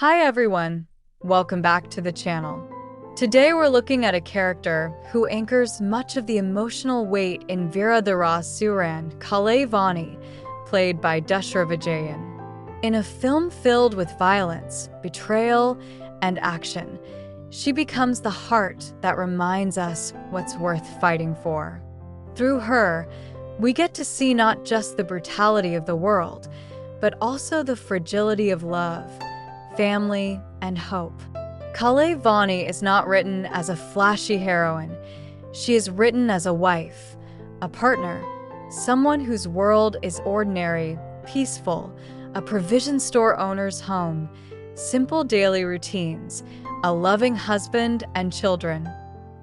Hi everyone, welcome back to the channel. Today we're looking at a character who anchors much of the emotional weight in Veera Dheera Sooran Movie, played by Dushara Vijayan. In a film filled with violence, betrayal, and action, she becomes the heart that reminds us what's worth fighting for. Through her, we get to see not just the brutality of the world, but also the fragility of love, family, and hope. Vani is not written as a flashy heroine. She is written as a wife, a partner, someone whose world is ordinary, peaceful, a provision store owner's home, simple daily routines, a loving husband and children.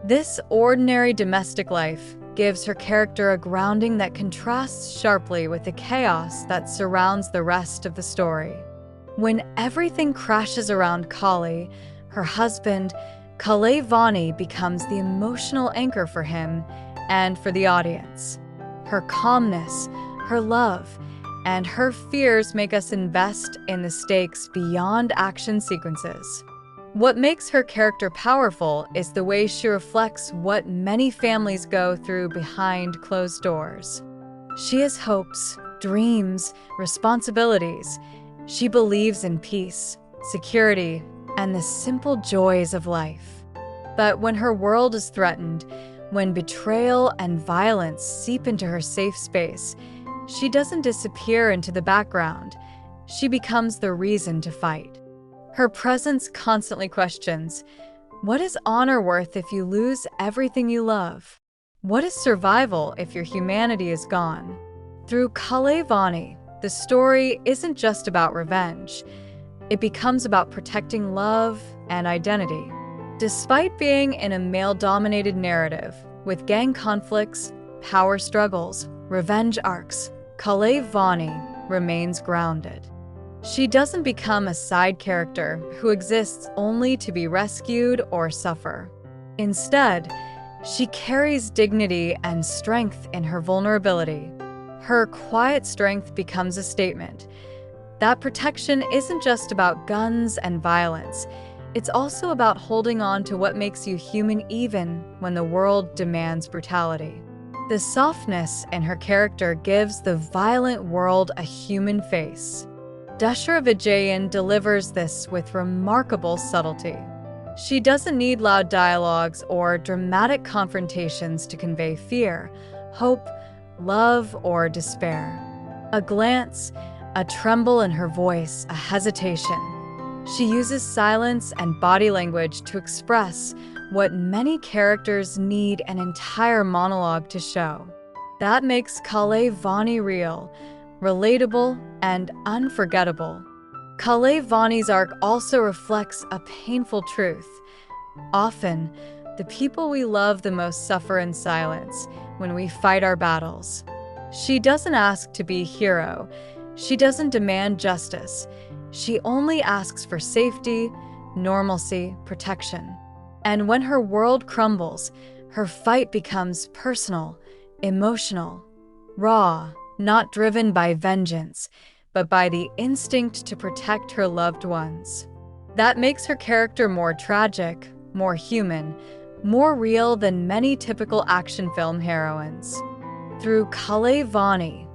This ordinary domestic life gives her character a grounding that contrasts sharply with the chaos that surrounds the rest of the story. When everything crashes around Kali, her husband, Vani becomes the emotional anchor for him and for the audience. Her calmness, her love, and her fears make us invest in the stakes beyond action sequences. What makes her character powerful is the way she reflects what many families go through behind closed doors. She has hopes, dreams, responsibilities. She believes in peace, security, and the simple joys of life. But when her world is threatened, when betrayal and violence seep into her safe space, she doesn't disappear into the background. She becomes the reason to fight. Her presence constantly questions, what is honor worth if you lose everything you love? What is survival if your humanity is gone? Through Vani, the story isn't just about revenge. It becomes about protecting love and identity. Despite being in a male-dominated narrative, with gang conflicts, power struggles, revenge arcs, Vani remains grounded. She doesn't become a side character who exists only to be rescued or suffer. Instead, she carries dignity and strength in her vulnerability. Her quiet strength becomes a statement. That protection isn't just about guns and violence. It's also about holding on to what makes you human even when the world demands brutality. The softness in her character gives the violent world a human face. Dushara Vijayan delivers this with remarkable subtlety. She doesn't need loud dialogues or dramatic confrontations to convey fear, hope, love, or despair. A glance, a tremble in her voice, a hesitation. She uses silence and body language to express what many characters need an entire monologue to show. That makes Vani real, relatable, and unforgettable. Vani's arc also reflects a painful truth. Often, the people we love the most suffer in silence when we fight our battles. She doesn't ask to be a hero. She doesn't demand justice. She only asks for safety, normalcy, protection. And when her world crumbles, her fight becomes personal, emotional, raw, not driven by vengeance, but by the instinct to protect her loved ones. That makes her character more tragic, more human, more real than many typical action film heroines. Through Vani,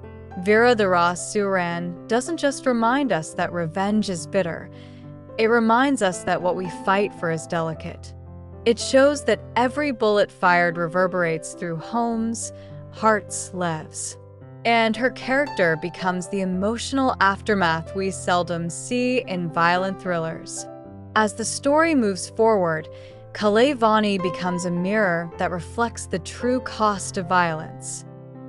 Veera Dheera Sooran doesn't just remind us that revenge is bitter. It reminds us that what we fight for is delicate. It shows that every bullet fired reverberates through homes, hearts, lives. And her character becomes the emotional aftermath we seldom see in violent thrillers. As the story moves forward, Vani becomes a mirror that reflects the true cost of violence.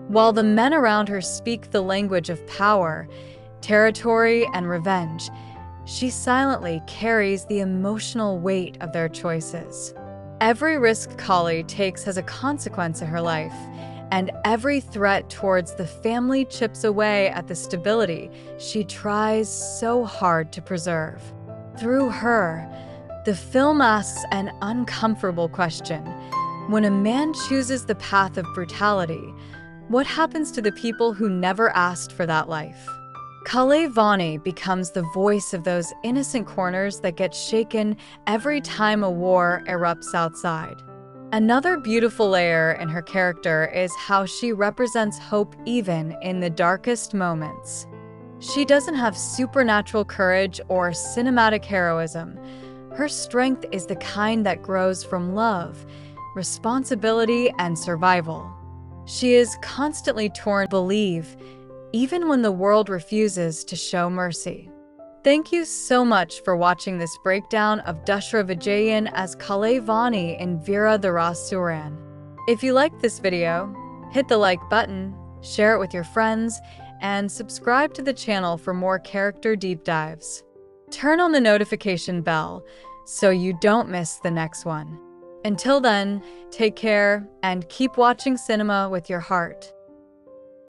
While the men around her speak the language of power, territory, and revenge, she silently carries the emotional weight of their choices. Every risk Kali takes has a consequence in her life, and every threat towards the family chips away at the stability she tries so hard to preserve. Through her, the film asks an uncomfortable question. When a man chooses the path of brutality, what happens to the people who never asked for that life? Kalavani becomes the voice of those innocent corners that get shaken every time a war erupts outside. Another beautiful layer in her character is how she represents hope even in the darkest moments. She doesn't have supernatural courage or cinematic heroism. Her strength is the kind that grows from love, responsibility, and survival. She is constantly torn to believe, even when the world refuses to show mercy. Thank you so much for watching this breakdown of Dushara Vijayan as Kalavani in Veera Dheera Sooran. If you liked this video, hit the like button, share it with your friends, and subscribe to the channel for more character deep dives. Turn on the notification bell so you don't miss the next one. Until then, take care and keep watching cinema with your heart.